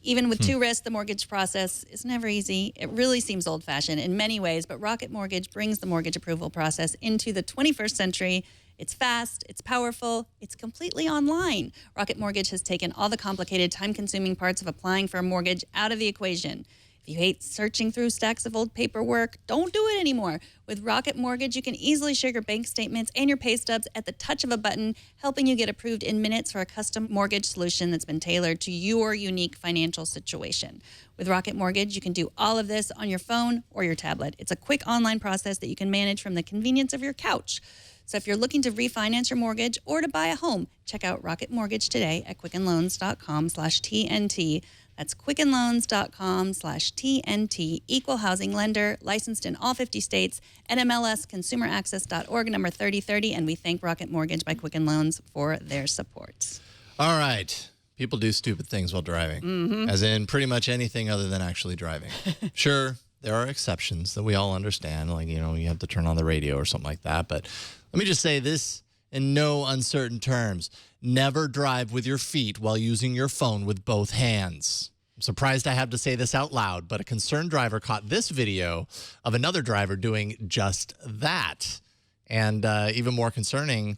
Even with 2 wrists, the mortgage process is never easy. It really seems old-fashioned in many ways, but Rocket Mortgage brings the mortgage approval process into the 21st century. It's fast, it's powerful, it's completely online. Rocket Mortgage has taken all the complicated, time-consuming parts of applying for a mortgage out of the equation. If you hate searching through stacks of old paperwork, don't do it anymore. With Rocket Mortgage, you can easily share your bank statements and your pay stubs at the touch of a button, helping you get approved in minutes for a custom mortgage solution that's been tailored to your unique financial situation. With Rocket Mortgage, you can do all of this on your phone or your tablet. It's a quick online process that you can manage from the convenience of your couch. So if you're looking to refinance your mortgage or to buy a home, check out Rocket Mortgage today at quickenloans.com/TNT. That's quickenloans.com/TNT. Equal housing lender, licensed in all 50 states, NMLS, consumeraccess.org, number 3030. And we thank Rocket Mortgage by Quicken Loans for their support. All right. People do stupid things while driving, as in pretty much anything other than actually driving. Sure, there are exceptions that we all understand, like, you have to turn on the radio or something like that. But let me just say this in no uncertain terms. Never drive with your feet while using your phone with both hands. I'm surprised I have to say this out loud, but a concerned driver caught this video of another driver doing just that. And even more concerning,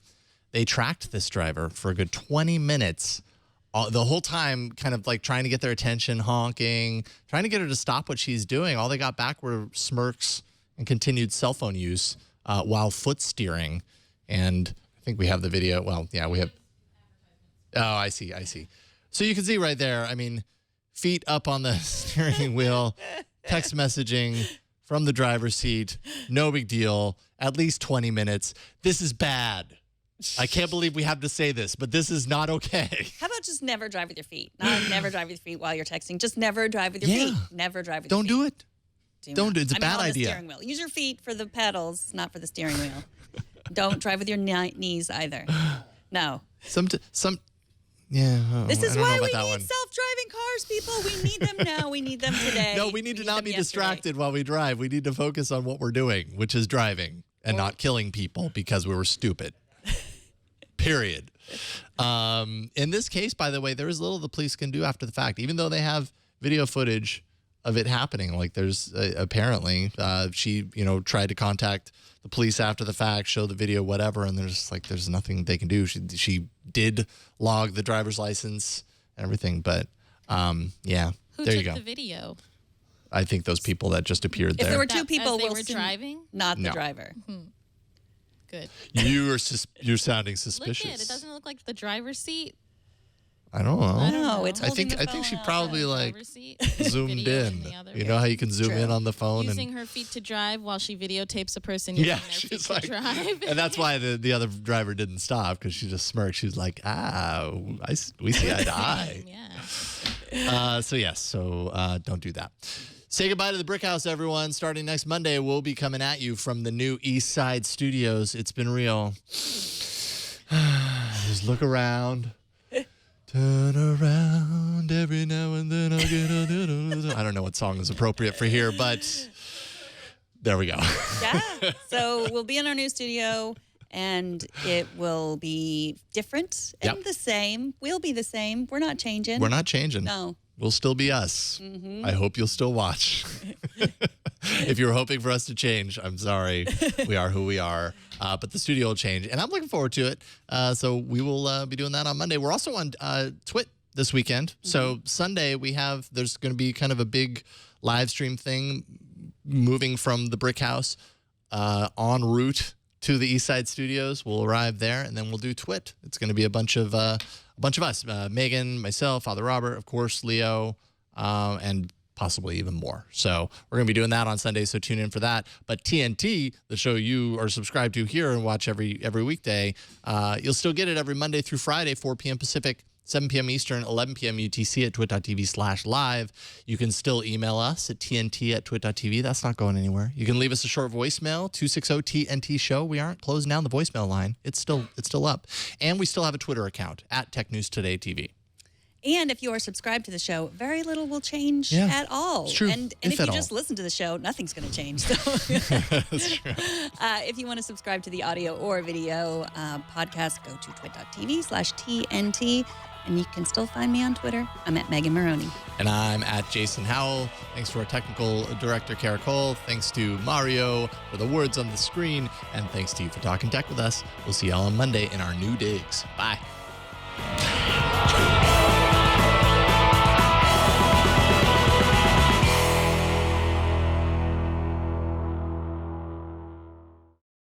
they tracked this driver for a good 20 minutes. The whole time kind of like trying to get their attention, honking, trying to get her to stop what she's doing. All they got back were smirks and continued cell phone use while foot steering. And I think we have the video. Well, yeah, we have. Oh, I see. So you can see right there, I mean, feet up on the steering wheel, text messaging from the driver's seat. No big deal. At least 20 minutes. This is bad. I can't believe we have to say this, but this is not okay. How about just never drive with your feet? Never drive with your feet while you're texting. Just never drive with your feet. Never drive with your feet. Don't do it. Don't do it. It's a bad idea. The steering wheel. Use your feet for the pedals, not for the steering wheel. Don't drive with your knees either. No. Yeah. This is why we need self-driving cars, people. We need them now. We need them today. No, we need to not be distracted while we drive. We need to focus on what we're doing, which is driving and not killing people because we were stupid. Period. In this case, by the way, there is little the police can do after the fact, even though they have video footage of it happening. Like there's apparently she, tried to contact the police after the fact, show the video, whatever. And there's nothing they can do. She did log the driver's license and everything. But yeah, there you go. Who took the video? I think those people that just appeared there. If there were two people, they were driving, not the driver. Good. You're sounding suspicious. Look at it. It doesn't look like the driver's seat. I don't know. I don't know. It's I think she probably zoomed in. You know how you can zoom in on the phone using her feet to drive while she videotapes a person using their feet to drive. And that's why the other driver didn't stop, because she just smirked. She was like, we see eye to eye. Yeah. So don't do that. Say goodbye to the Brick House, everyone. Starting next Monday, we'll be coming at you from the new East Side Studios. It's been real. Just look around. Turn around every now and then. I'll get I don't know what song is appropriate for here, but there we go. Yeah. So we'll be in our new studio, and it will be different and the same. We'll be the same. We're not changing. We're not changing. No. We'll still be us. I hope you'll still watch. If you're hoping for us to change, I'm sorry. We are who we are. But the studio will change, and I'm looking forward to it. So we will be doing that on Monday. We're also on Twit this weekend. So Sunday there's going to be kind of a big live stream thing moving from the Brick House en route to the East Side Studios. We'll arrive there, and then we'll do Twit. It's going to be a bunch of us, Megan, myself, Father Robert, of course, Leo, and possibly even more. So we're going to be doing that on Sunday, so tune in for that. But TNT, the show you are subscribed to here and watch every weekday, you'll still get it every Monday through Friday, 4 p.m. Pacific, 7 p.m. Eastern, 11 p.m. UTC at twit.tv/live. You can still email us at tnt@twit.tv. That's not going anywhere. You can leave us a short voicemail, 260-TNT-SHOW. We aren't closing down the voicemail line. It's still up. And we still have a Twitter account, at TechNewsTodayTV. And if you are subscribed to the show, very little will change at all. It's true. And if you just listen to the show, nothing's going to change. So That's true. If you want to subscribe to the audio or video podcast, go to twit.tv/TNT. And you can still find me on Twitter. I'm at Megan Morrone. And I'm at Jason Howell. Thanks to our technical director, Kara Cole. Thanks to Mario for the words on the screen. And thanks to you for talking tech with us. We'll see y'all on Monday in our new digs. Bye.